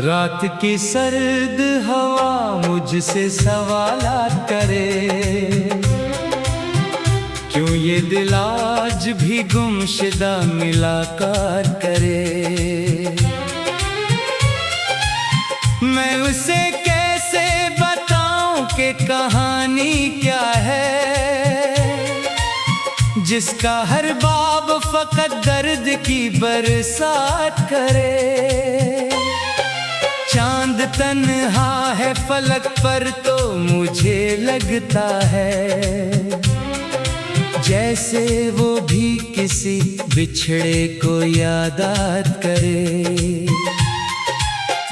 रात की सर्द हवा मुझसे सवालात करे, क्यों ये दिल आज भी गुमशुदा मुलाकात करे। मैं उसे कैसे बताऊं कि कहानी क्या है, जिसका हर बाब फकत दर्द की बरसात करे। चांद तन्हा है फलक पर तो मुझे लगता है, जैसे वो भी किसी बिछड़े को याद करे।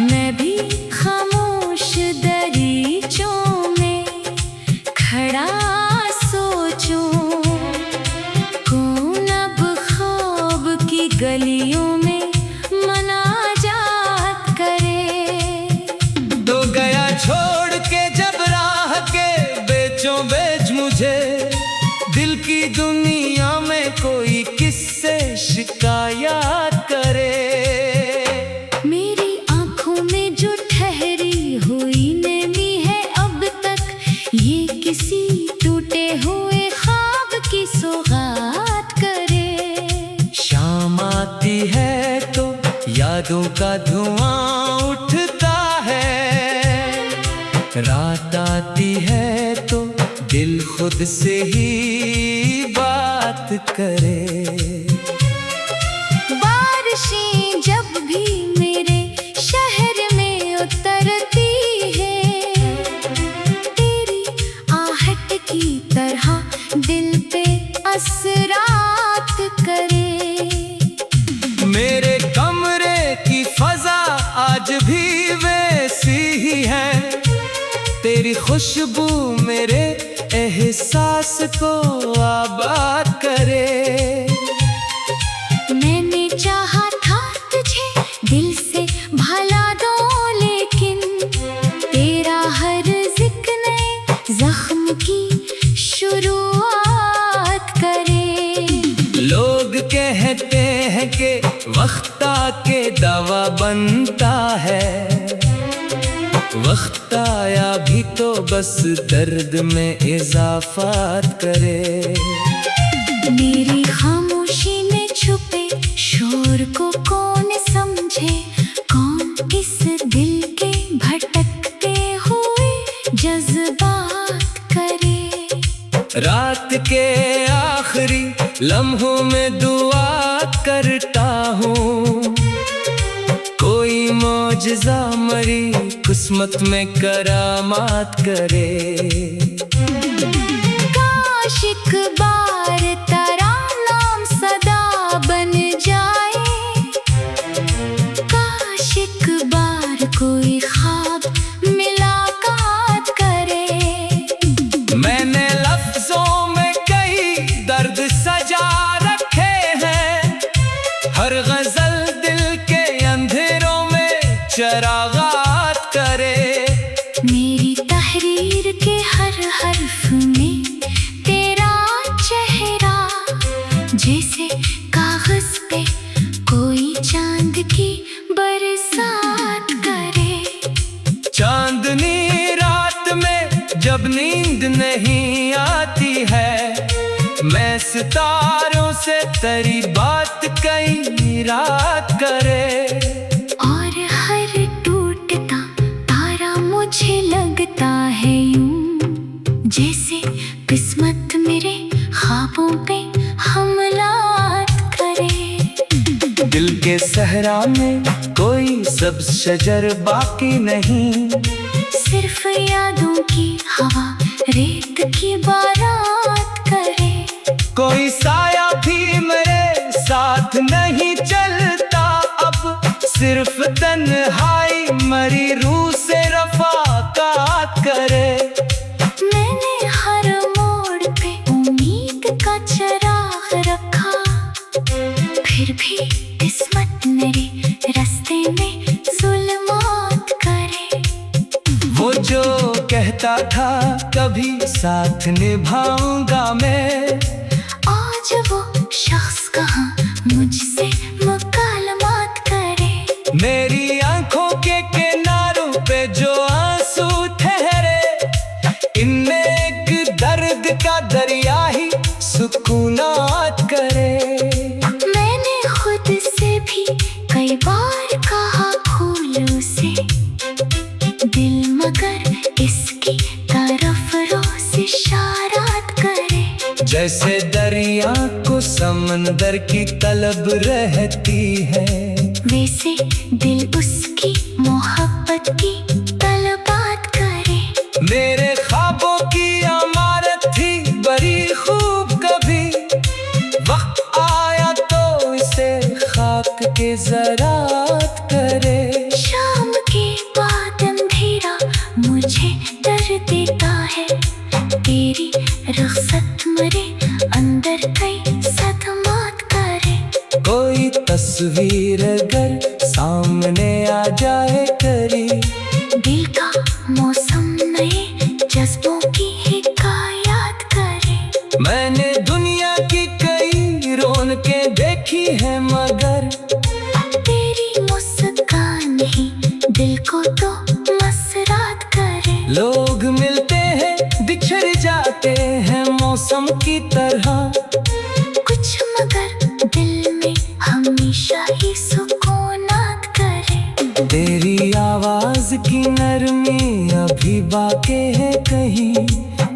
मैं भी खामोश दरीचों में खड़ा सोचूं, कौन अब ख्वाब की गलियों में मनाजात करे। तो गया छोड़ के जब राह के बेचों बेच मुझे, दिल की दुनिया में कोई किससे शिकायत करे। मेरी आंखों में जो ठहरी हुई नमी है अब तक, ये किसी टूटे हुए ख्वाब की सौगात करे। शाम आती है तो यादों का धुआं उठता है, रात आती है तो दिल खुद से ही बात करे। बारिशें जब भी मेरे शहर में उतरती है, तेरी आहट की तरह दिल पे असरात करे। मेरे कमरे की फजा आज भी वैसी ही है, तेरी खुशबू मेरे एहसास को आबाद करे। मैंने चाहा था तुझे दिल से भला दो, लेकिन तेरा हर जिक्र नए जख्म की शुरुआत करे। लोग कहते हैं कि वक्त आके दवा बनता है, वक्त आया भी तो बस दर्द में इजाफात करे। मेरी खामोशी में छुपे शोर को कौन समझे, कौन इस दिल के भटकते हुए जज्बात करे। रात के आखिरी लम्हों में दुआ करता हूँ, कोई मौजज़ा मरी किस्मत में करामात करे। काश एक बार तेरा नाम सदा बन जाए, काश एक बार कोई ख्वाब मुलाकात करे। मैंने लफ्जों में कई दर्द सजा रखे हैं, हर गजल दिल के अंधेरों में चरागात करे। मेरी तहरीर के हर हर्फ में तेरा चेहरा, जैसे कागज पे कोई चांद की बरसात करे। चांदनी रात में जब नींद नहीं आती है, मैं सितारों से तेरी बात कई रात करे। और हर टूटता तारा मुझे लगता है यूं, जैसे किस्मत मेरे ख्वाबों पे हमला करे। दिल के सहरा में कोई सब्ज़ शजर बाकी नहीं, सिर्फ यादों की हवा रेत की बारात करे। कोई साया भी मेरे साथ नहीं चलता अब, सिर्फ तन्हाई मरी रूह से रफ़ाक़त करे। मैंने हर मोड़ पे उम्मीद का चिराग रखा, फिर भी किस्मत मेरे रास्ते में जुल्मात करे। वो जो कहता था कभी साथ निभाऊंगा मैं, आज वो शख्स कहाँ मुझसे मुकालमात करे। मेरी आंखों के सुकूनात करे। मैंने खुद से भी कई बार कहा खोलू से दिल, मगर इसकी तरफ रोज इशारात करे। जैसे दरिया को समंदर की तलब रहती है, वैसे दिल उसकी मोहब्बत की तलबात करे। मेरे ख्वाबों की इमारत थी बड़ी खूब, कभी वक्त आया तो इसे खाक के ज़रात करे। शाम के बाद अंधेरा मुझे डर देता है, तेरी रुखसत मेरे अंदर कई सदमात करे। कोई तस्वीर अगर सामने आ जाए करी, दिल का मौसम नए जज्बों की हिकायत करे। मैंने दुनिया की कई रौनकें देखी है, मगर तेरी मुस्कान ही दिल को तो मसरात करे। लोग मिलते हैं बिछड़ जाते हैं मौसम की तरह, कुछ मगर दिल में हमेशा ही सुकूनात करे। तेरी आवाज की नरमी अभी बाकी है कहीं,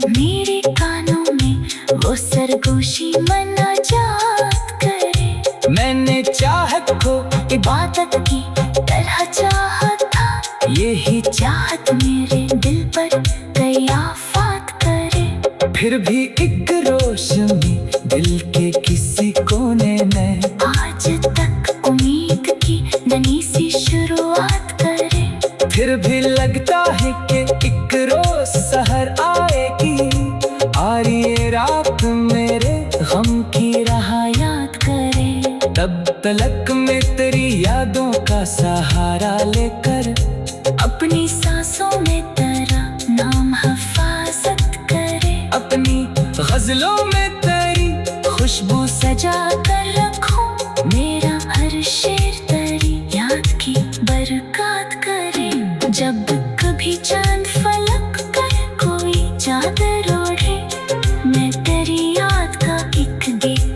मेरे कानों में वो सरगोशी मनाजात करे। मैंने चाहत को इबादत की तरह चाहत था, यही चाहत मेरे दिल पर कई आफात करे। फिर भी एक रोशनी दिल के किसी कोने में आज तक उम्मीद की नन्ही सी शुरुआत करे। फिर भी लगता है कि एक रोज सहर आएगी, आ रही ये रात मेरे गम की राह याद करे। तब तलक में तेरी यादों का सहारा लेकर अपनी सांसों में तेरा नाम हिफाजत करे। अपनी गजलों में तेरी खुशबू सजा कर रखूं मेरा हर शेर तेरी याद की बरकत करे। जब कभी चांद फलक कर कोई चादर ओढ़े, मैं तेरी याद का एक गीत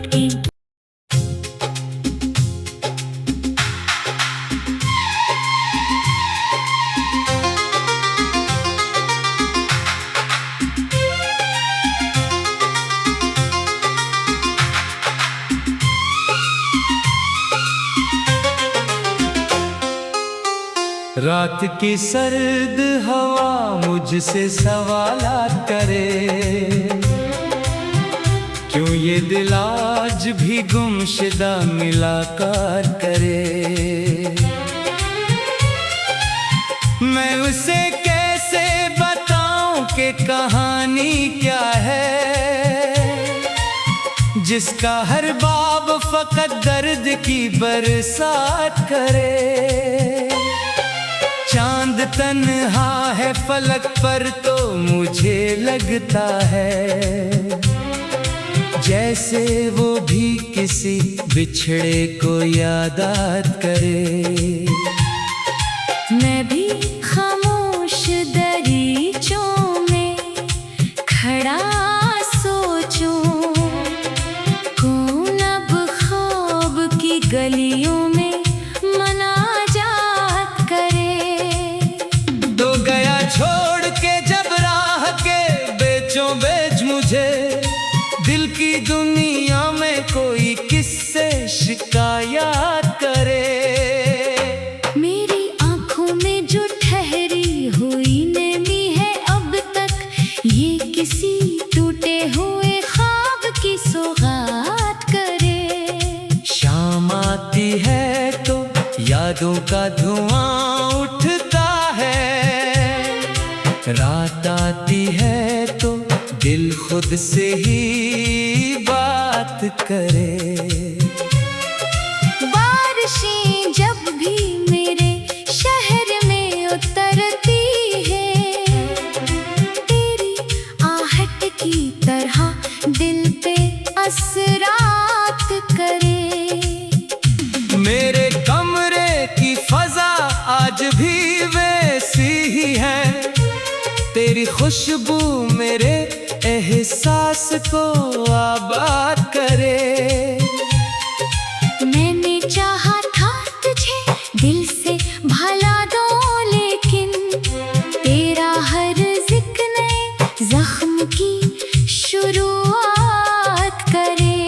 रात की सर्द हवा मुझसे सवालात करे। क्यों ये दिल आज भी गुमशुदा मुलाकात करे। मैं उसे कैसे बताऊं कि कहानी क्या है, जिसका हर बाब फकत दर्द की बरसात करे। चांद तन्हा है फलक पर तो मुझे लगता है, जैसे वो भी किसी बिछड़े को यादात करे। मैं भी खामोश दरीचों में खड़ा सोचूं, कौन अब ख्वाब की गलियों में मनाजात करे। तो गया छोड़ के जब राह के बेचों बेच मुझे, दिल की दुनिया में कोई किससे शिकायत करे। मेरी आंखों में जो ठहरी हुई नमी है अब तक, ये किसी टूटे हुए ख्वाब की सौगात करे। शाम आती है तो यादों का धुआं उठता है, रात आती है तो दिल खुद से ही बात करे। बारिशें जब भी मेरे शहर में उतरती है, तेरी आहट की तरह दिल पे असरात करे। मेरे कमरे की फजा आज भी वैसी ही है, तेरी खुशबू मेरे एहसास को आबाद करे। मैंने चाहा था तुझे दिल से भला दो, लेकिन तेरा हर जिक्र नए जख्म की शुरुआत करे।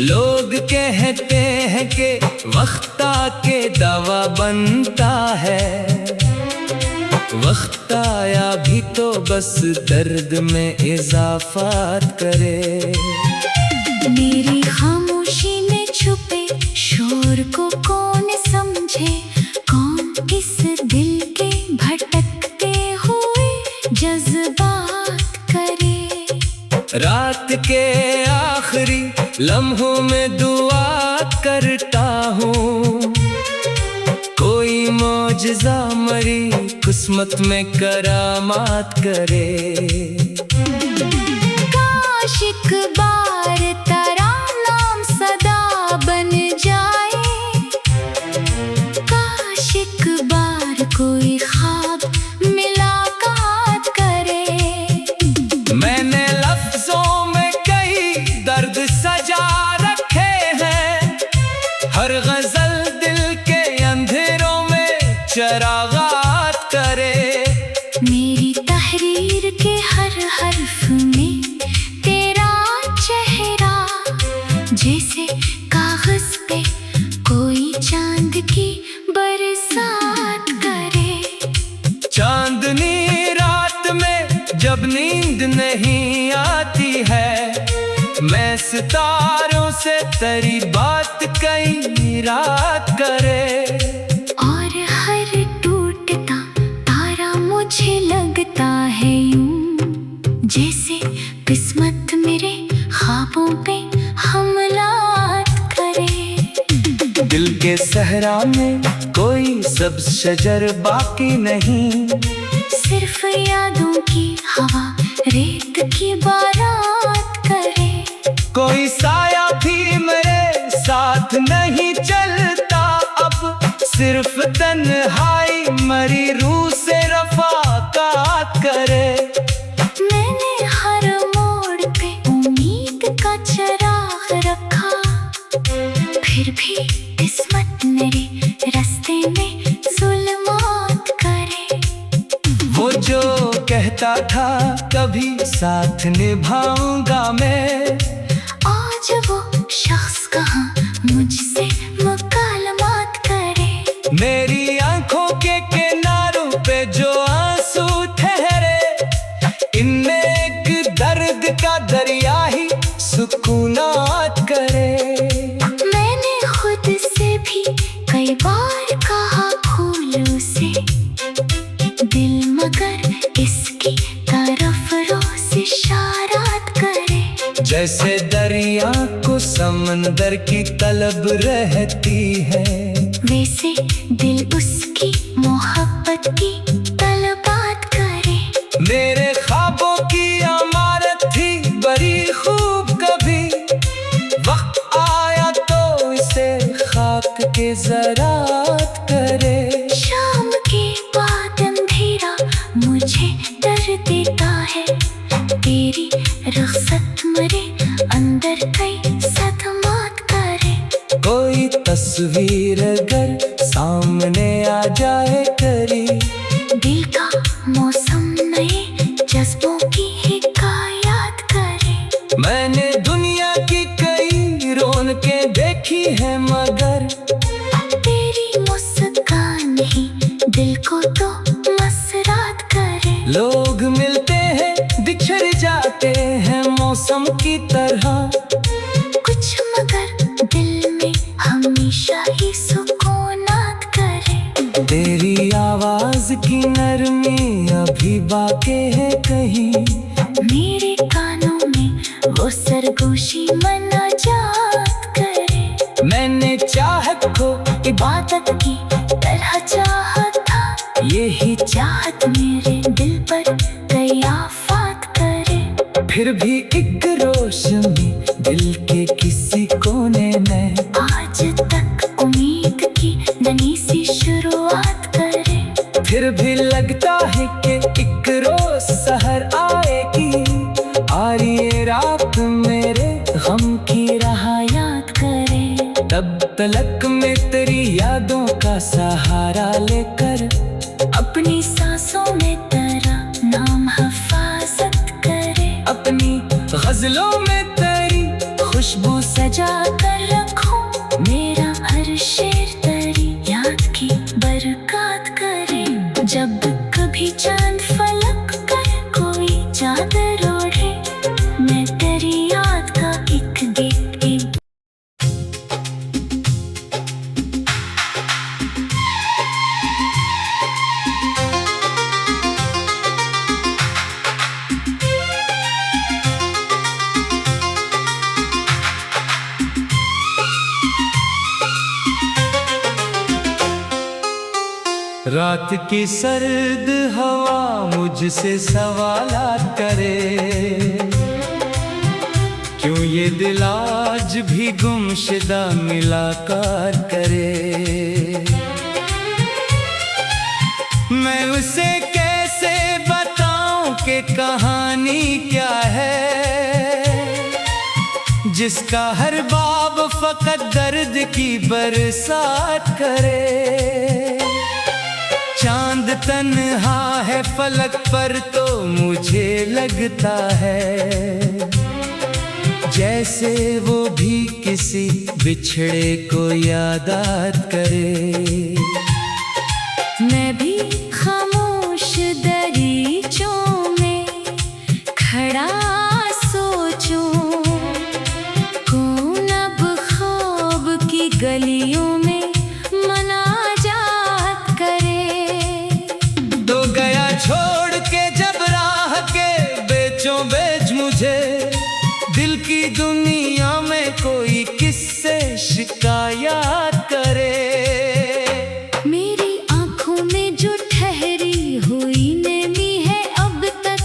लोग कहते हैं कि वक्त आके दवा बनता है, वक्त आया भी तो बस दर्द में इजाफात करे। मेरी खामोशी में छुपे शोर को कौन समझे, कौन इस दिल के भटकते हुए जज्बात करे। रात के आखिरी लम्हों में दुआ करता हूँ, कोई मौजज़ा मरी किस्मत में करामात करे। काश एक बार तेरा नाम सदा बन जाए, काश एक बार कोई ख्वाब मुलाकात करे। मैंने लफ्जों में कई दर्द सजा रखे हैं, हर गजल दिल के अंधेरों में चरागात करे। मेरी तहरीर के हर हर्फ में तेरा चेहरा, जैसे कागज पे कोई चांद की बरसात करे। चांदनी रात में जब नींद नहीं आती है, मैं सितारों से तेरी बात कई रात करे। और हर टूटता तारा मुझे लगता है यूं, जैसे किस्मत मेरे ख्वाबों पे हमला करे। दिल के सहरा में कोई सब्ज़ शजर बाकी नहीं, सिर्फ यादों की हवा रेत की बारात करे। कोई साया भी मेरे साथ नहीं चलता अब, सिर्फ तन्हाई मरी रूह से रफ़ाक़त करे। मैंने हर मोड़ पे उम्मीद का चिराग रखा, फिर भी किस्मत मेरे रास्ते में जुल्मात करे। वो जो कहता था कभी साथ निभाऊंगा मैं, आज वो शख्स कहाँ मुझसे मुकालमात करे। मेरी आंखों के किनारों पे जो आंसू ठहरे, इनमें एक दर्द का दरिया ही सुकूनात करे। मैंने खुद से भी कई बार कहा भूल उसे, दिल मगर इसकी तरफ रोज इशारात करे। जैसे दरिया को समंदर की तलब रहती है, वैसे दिल उसकी मोहब्बत की तलबात करे। मेरे ख्वाबों की इमारत थी बड़ी खूब, कभी वक्त आया तो इसे खाक के ज़रात करे। शाम के बाद अंधेरा मुझे डर देता है, तेरी रुखसत मेरे अंदर कई सदमात करे। कोई तस्वीर अगर सामने आ जाए करी, दिल का मौसम नए जज्बों की हिकायत करे। मैंने दुनिया की कई रौनकें देखी हैं, मगर तेरी मुस्कान ही दिल को तो मसरात करे। लोग मिलते हैं बिछड़ जाते हैं मौसम की तरह, कुछ मगर दिल में हमेशा ही सुकूनात करे। तेरी आवाज की नरमी अभी बाकी है कहीं, मेरे कानों में वो सरगोशी मनाजात करे। मैंने चाहत को इबादत की तरह चाहत था, यही चाहत मेरे दिल पर कई आफात करे। फिर भी एक रोशनी दिल के किसी कोने में आज तक उम्मीद की नन्ही सी शुरुआत करे। फिर भी लगता है कि एक रोज सहर आएगी, तब तलक में तेरी यादों का सहारा लेकर अपनी सांसों में तेरा नाम हिफाजत करे, अपनी गजलों में तेरी खुशबू सजा कर रखूं, मेरा हर शेर तेरी याद की बरकत करे। जब कभी चांद फलक कर कोई चादर ओढ़े, मैं तेरी याद का एक गीत रात की सर्द हवा मुझसे सवालात करे, क्यों ये दिल आज भी गुमशुदा मुलाकात करे। मैं उसे कैसे बताऊं कि कहानी क्या है, जिसका हर बाब फकत दर्द की बरसात करे। चांद तन्हा है फलक पर तो मुझे लगता है, जैसे वो भी किसी बिछड़े को यादात करे। मैं भी खामोश दरीचों में खड़ा सोचूं, कौन अब ख्वाब की गलियों में मनाजात करे। तो गया छोड़ के जब राह के बेचों बेच मुझे, दिल की दुनिया में कोई किससे शिकायत करे। मेरी आंखों में जो ठहरी हुई नमी है अब तक,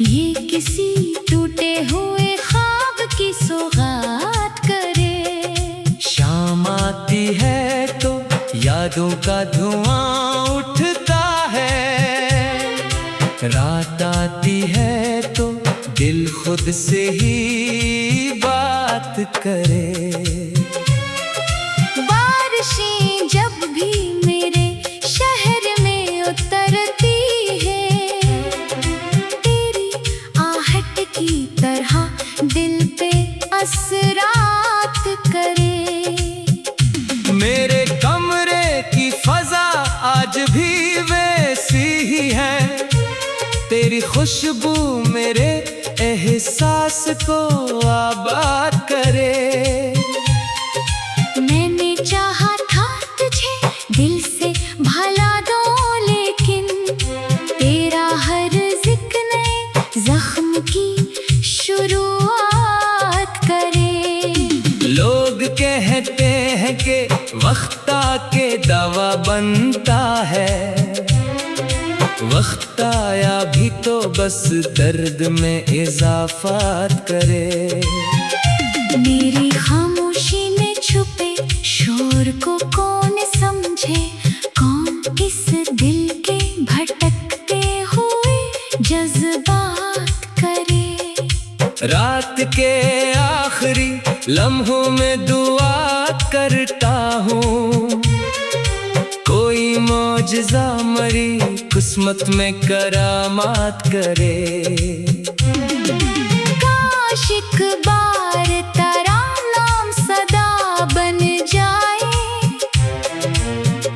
ये किसी टूटे हुए ख्वाब की सौगात करे। शाम आती है तो यादों का धुआं उठता है, रात आती है तो दिल खुद से ही बात करे। बारिशें जब भी मेरे शहर में उतरती है, तेरी आहट की तरह दिल पे असरात करे। मेरे कमरे की फजा आज भी वैसी ही है, तेरी खुशबू मेरे एहसास को आबाद करे। मैंने चाहा था तुझे दिल से भला दो, लेकिन तेरा हर जिक्र नए जख्म की शुरुआत करे। लोग कहते हैं कि वक्त आके दवा बनता है, वक्त आया भी तो बस दर्द में इजाफात करे। मेरी खामोशी में छुपे शोर को कौन समझे, कौन इस दिल के भटकते हुए जज्बात करे। रात के आखिरी लम्हों में दुआ करता हूँ, कोई मौजज़ा मरी किस्मत में करामात करे। काश एक बार तेरा नाम सदा बन जाए,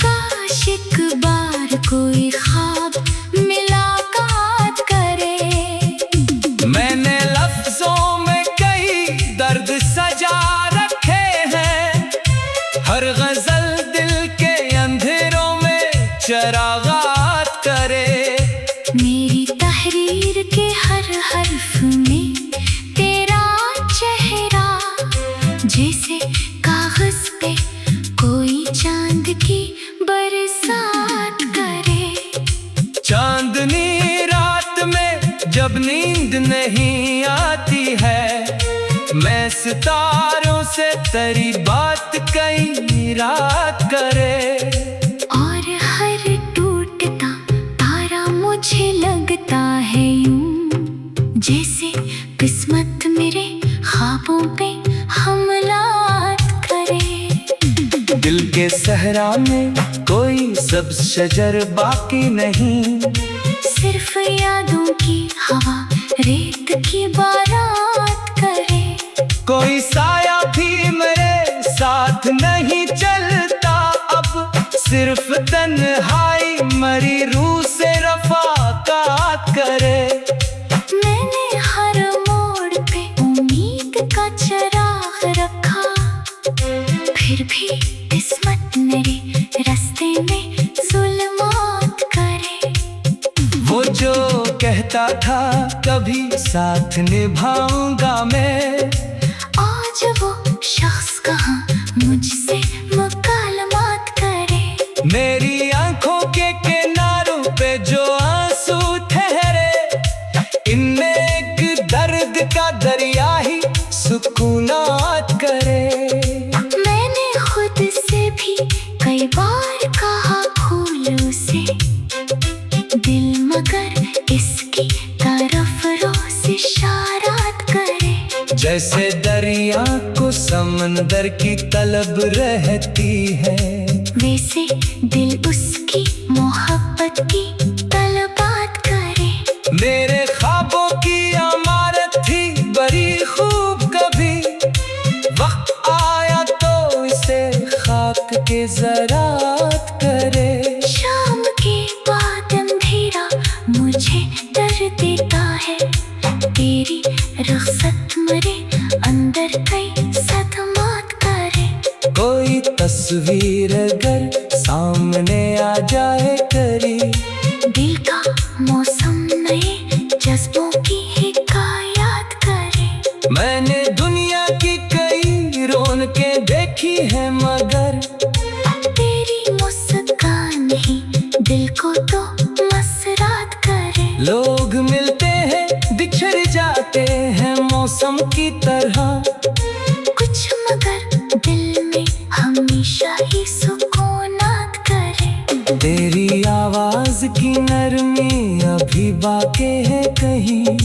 काश एक बार कोई ख्वाब मुलाकात करे। मैंने लफ्जों में कई दर्द सजा रखे हैं, हर गजल दिल के अंधेरों में चरागात करे। मेरी तहरीर के हर हर्फ में तेरा चेहरा, जैसे कागज पे कोई चांद की बरसात करे। चांदनी रात में जब नींद नहीं आती है, मैं सितारों से तेरी बात कई रात करे। और हर टूटता तारा मुझे लगता है यूं, जैसे किस्मत मेरे ख्वाबों पे हमला करे। दिल के सहरा में कोई सब्ज शजर बाकी नहीं, सिर्फ यादों की हवा रेत की बारात करे। कोई साया भी मेरे साथ नहीं चलता अब, सिर्फ तन्हाई मरी रूह से रफ़ाक़त करे। मैंने हर मोड़ पे उम्मीद का चिराग रखा, फिर भी किस्मत मेरे रास्ते में जुल्मात करे। वो जो कहता था कभी साथ निभाऊंगा मैं, आज वो शख्स कहाँ मुझसे मुकालमात करे। मेरी आंखों के किनारों पे जो आंसू ठहरे, इनमें एक दर्द का दरिया ही सुकूनात करे। मैंने खुद से भी कई बार कहा भूलूं से दिल, मगर इसकी तरफ रोज़ इशारात करे। जैसे दरिया को समंदर की तलब रहती है, वैसे दिल उसकी मोहब्बत की तलबात करे। मेरे ख्वाबों की इमारत थी बड़ी खूब, कभी वक्त आया तो इसे खाक के ज़रात करे। शाम के बाद अंधेरा मुझे डर देता है, तेरी रुखसत मेरे अंदर कई सदमात करे। कोई तस्वीर अगर सामने आ जाए करी, दिल का मौसम नए जज्बों की हिकायत करे। मैंने दुनिया की कई रौनकें देखी हैं, मगर तेरी मुस्कान ही दिल को तो मसरात करे। लोग मिलते हैं बिछड़ जाते हैं मौसम की तरह, कुछ मगर दिल में हमेशा ही सुकूनात करे। तेरी आवाज की नरमी अभी बाकी है कहीं,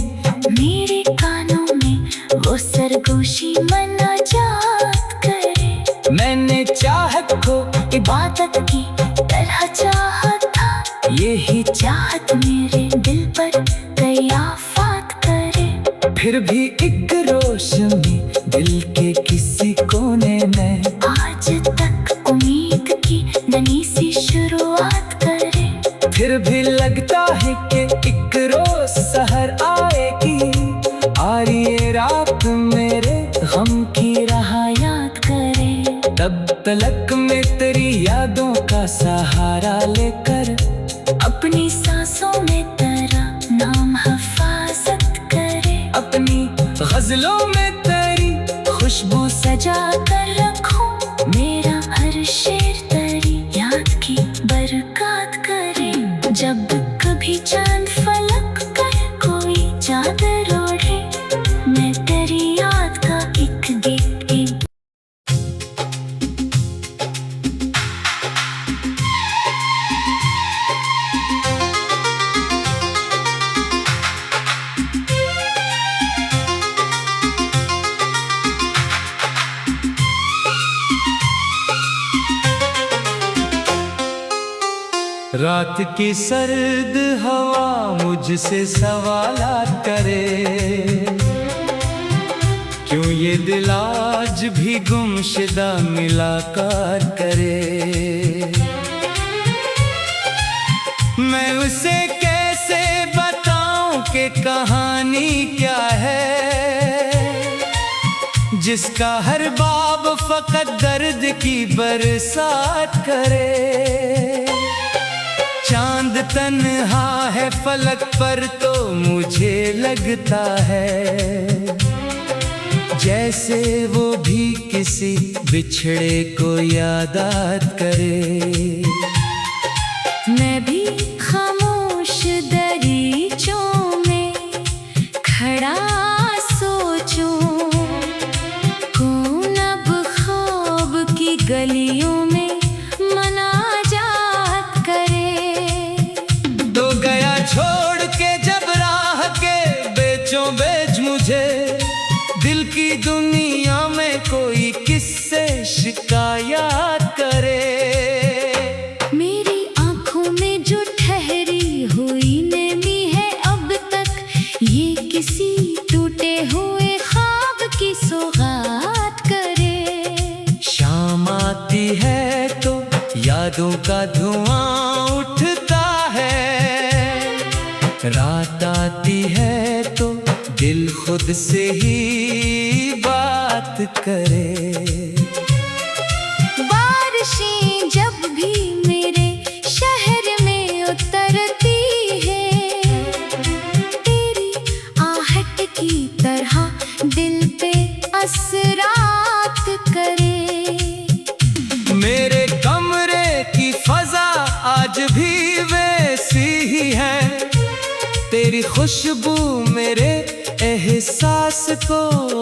मेरे कानों में वो सरगोशी मनाजात करे। मैंने चाहत को इबादत की तरह चाहत था, यही चाहत मेरे दिल पर कई आफात करे। फिर भी एक रोशनी दिल के किसी कोने में आज तक उम्मीद की नन्ही सी शुरुआत करे। फिर भी लगता है कि एक रोज सहर आएगी, आ रही ये रात मेरे गम की राह याद करे। तब तलक में तेरी यादों का सहारा लेकर अपनी सांसों में तेरा नाम हिफाजत करे। अपनी गजलों में तेरी खुशबू सजा कर रखूं, मेरा हर शेर तेरी याद की बरकत करे। जब कभी चांद फलक कर कोई चादर ओढ़े, मैं तेरी याद का एक गीत रात की सर्द हवा मुझसे सवालात करे, क्यों ये दिल आज भी गुमशुदा मुलाकात करे। मैं उसे कैसे बताऊं कि कहानी क्या है, जिसका हर बाब फकत दर्द की बरसात करे। चांद तन्हा है फलक पर तो मुझे लगता है, जैसे वो भी किसी बिछड़े को यादात करे। मैं भी खामोश दरीचों में खड़ा सोचूं, कौन अब ख्वाब की गलियों में मनाजात करे। तो गया छोड़ के जब राह के बेचों बेच मुझे, दिल की दुनिया में कोई किससे शिकायत करे। यादों का धुआं उठता है। रात आती है तो दिल खुद से ही बात करे। बारिशें जब भी मेरे शहर में उतरती है, तेरी आहट की तरह दिल पे असरात करे। मेरे कमरे की फजा आज भी वैसी ही है, तेरी खुशबू मेरे एहसास को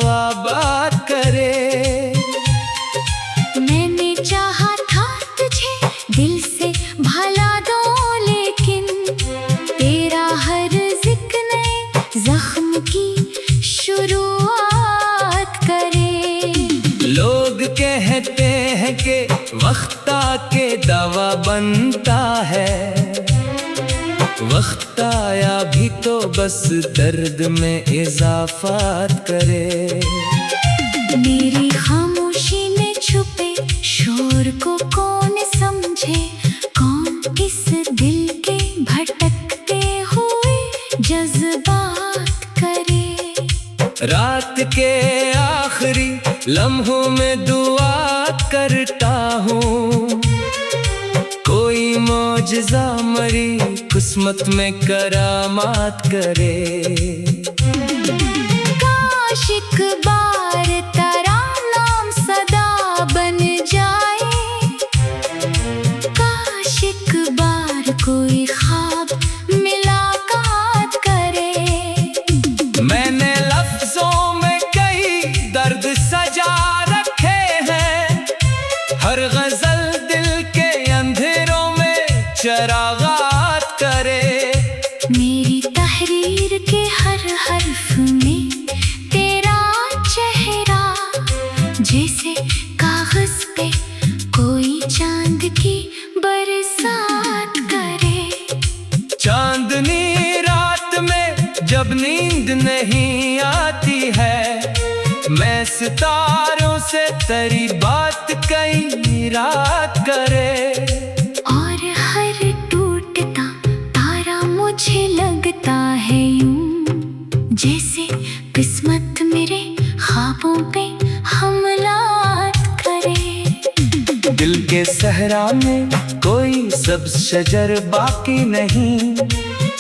आबाद करे। मैंने चाहा था तुझे दिल से भला दो, लेकिन तेरा हर जिक्र नए जख्म की शुरुआत करे। लोग कहते हैं कि वक्त आके दवा बनता है, वक्त आया भी तो बस दर्द में इजाफात करे। मेरी खामोशी में छुपे शोर को कौन समझे, कौन इस दिल के भटकते हुए जज्बात करे। रात के आखिरी लम्हों में दुआ करता हूँ, कोई मौजज़ा मरी किस्मत में करामात करे। काश एक बार तेरा नाम सदा बन जाए, काश एक बार कोई ख्वाब मुलाकात करे। मैंने लफ्जों में कई दर्द सजा रखे हैं, हर गजल दिल के अंधेरों में चरागात करे। मेरी तहरीर के हर हर्फ में तेरा चेहरा, जैसे कागज पे कोई चांद की बरसात करे। चांदनी रात में जब नींद नहीं आती है, मैं सितारों से तेरी बात कई रात करे। और हर टूटता तारा मुझे लगता है यूं, जैसे किस्मत मेरे ख्वाबों पे हमला करे। दिल के सहरा में कोई सब्ज शजर बाकी नहीं,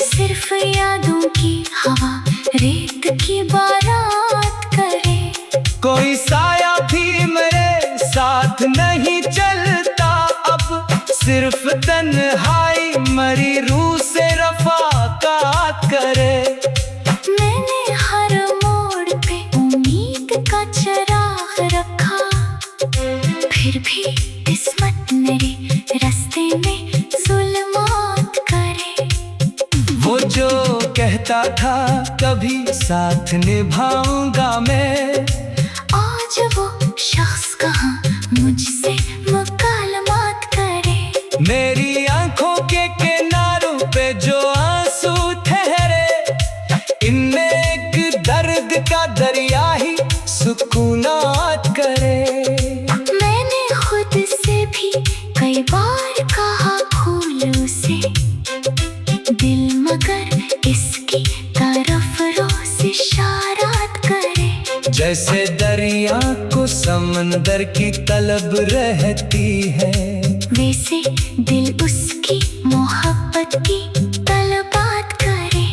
सिर्फ यादों की हवा रेत की बारात करे। कोई साया भी मेरे साथ नहीं चलता अब, सिर्फ तन्हाई मरी रूह से रफ़ाक़त करे। मैंने हर मोड़ पे उम्मीद का चराग रखा, फिर भी किस्मत मेरे रास्ते में जुल्मात करे। वो जो कहता था कभी साथ निभाऊंगा मैं, आज वो शख्स कहाँ मुझसे मुकालमात करे। मेरी आंखों के किनारों पे जो आंसू ठहरे, इनमें एक दर्द का दरिया ही सुकूनात करे। मैंने खुद से भी कई बार कहा भूल उसे, दिल मगर इसकी तरफ रोज इशारात करे। जैसे दरिया को समंदर की तलब रहती है, वैसे दिल उसकी मोहब्बत की तलबात करे।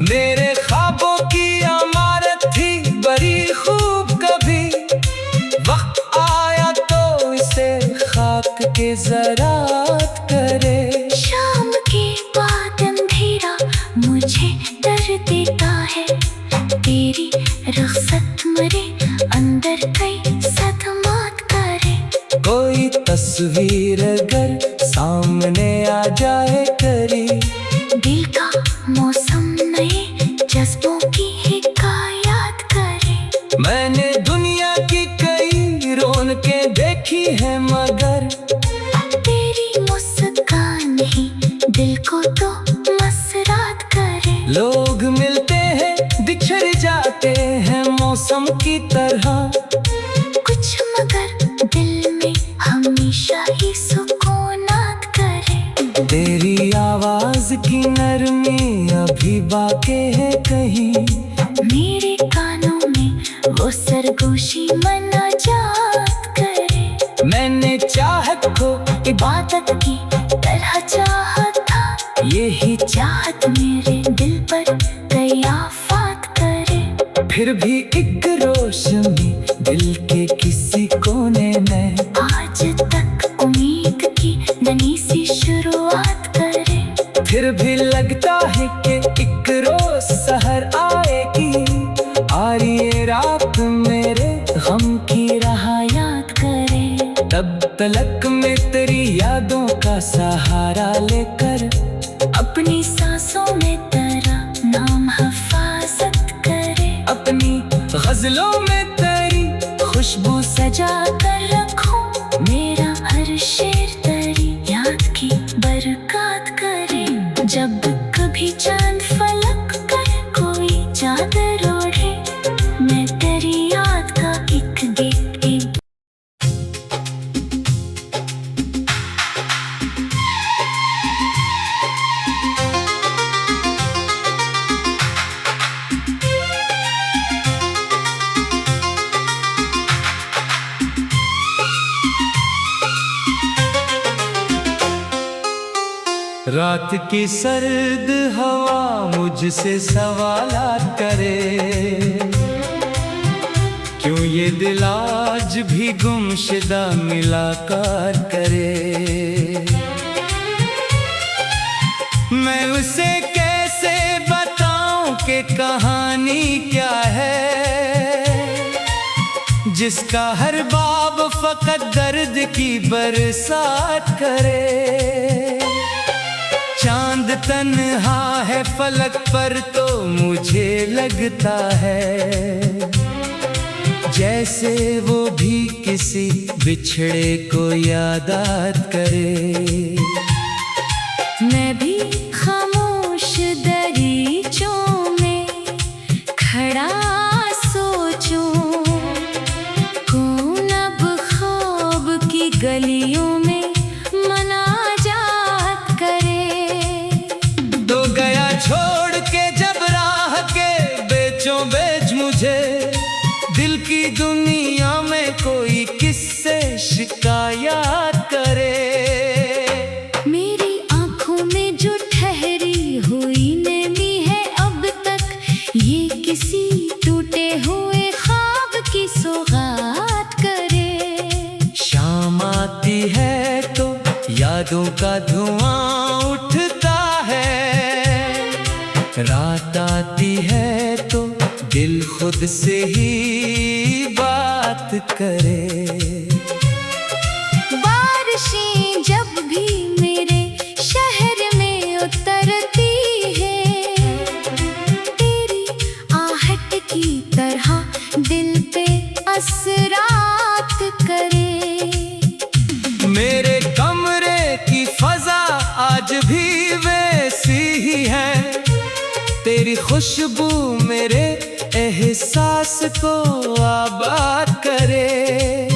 मेरे ख्वाबों की इमारत थी बड़ी खूब, कभी वक्त आया तो इसे खाक के ज़रात करे। शाम के बाद अंधेरा मुझे डर देता है, तेरी रुखसत मेरे अंदर कई सदमात करे। कोई तस्वीर अगर सामने आ जाए करी, दिल का मौसम नए जज्बों की हिकायत करे। मैंने दुनिया की कई रौनकें देखी है, मगर तेरी मुस्कान ही दिल को तो मसरात करे। लोग मिलते हैं बिछड़ जाते हैं मौसम की तरह, कुछ मगर दिल में हमेशा ही सुकूनात तेरी आवाज की नरमी अभी बाकी है कहीं। मेरे कानों में वो सरगोशी मनाजात करे। मैंने चाहत को इबादत की तरह चाहा था, यही चाहत मेरे दिल पर कयाफात करे। फिर भी एक रोशनी दिल के किसी कोने में आज तक उम्मीद की नई सी शुरुआत करे। फिर भी लगता है कि एक रोज सहर आएगी, आ रही ये रात मेरे गम की राह याद करे। तब तलक में तेरी यादों का सहारा लेकर अपनी सांसों में तेरा नाम हिफाजत करे। अपनी गजलों में तेरी खुशबू सजा कर रखूं, मेरा हर शेर तेरी याद की बरकत करे। जब कभी चांद फलक कर कोई चादर ओढ़े, मैं तेरी याद का एक गीत रात की सर्द हवा मुझसे सवालात करे। क्यों ये दिल आज भी गुमशुदा मुलाकात करे। मैं उसे कैसे बताऊं कि कहानी क्या है, जिसका हर बाब फकत दर्द की बरसात करे। चांद तन्हा है फलक पर तो मुझे लगता है, जैसे वो भी किसी बिछड़े को यादात करे। मैं भी खामोश दरीचों में खड़ा सोचूं, कौन अब ख्वाब की गलियों में मनाजात करे। तो गया छोड़ के जब राह के बेचों बेच मुझे, दिल की दुनिया में कोई किससे शिकायत करे। मेरी आंखों में जो ठहरी हुई नमी है अब तक, ये किसी टूटे हुए ख्वाब की सौगात करे। शाम आती है तो यादों का धुआं उठता है, रात आती है तो दिल खुद से ही बात करे। बारिशें जब भी मेरे शहर में उतरती है, तेरी आहट की तरह दिल पे असरात करे। मेरे कमरे की फजा आज भी वैसी ही है, तेरी खुशबू मेरे एहसास को आबाद करे।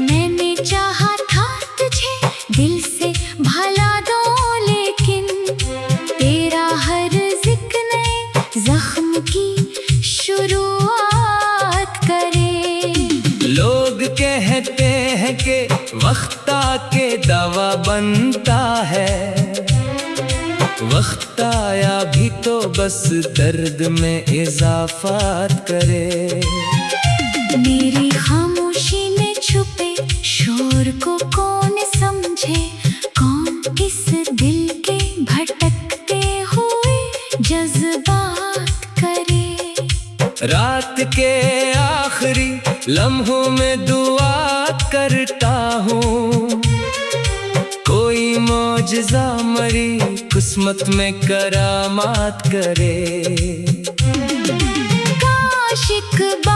मैंने चाहा था तुझे दिल से भला दो, लेकिन तेरा हर जिक्र नए जख्म की शुरुआत करे। लोग कहते हैं कि वक्त आके दवा बनता है, वक्त आया भी तो बस दर्द में इजाफात करे। मेरी खामोशी में छुपे शोर को कौन समझे, कौन इस दिल के भटकते हुए जज्बात करे। रात के आखिरी लम्हों में दुआ करता हूँ, कोई मौजज़ा मरी किस्मत में करामात करे। काश एक बार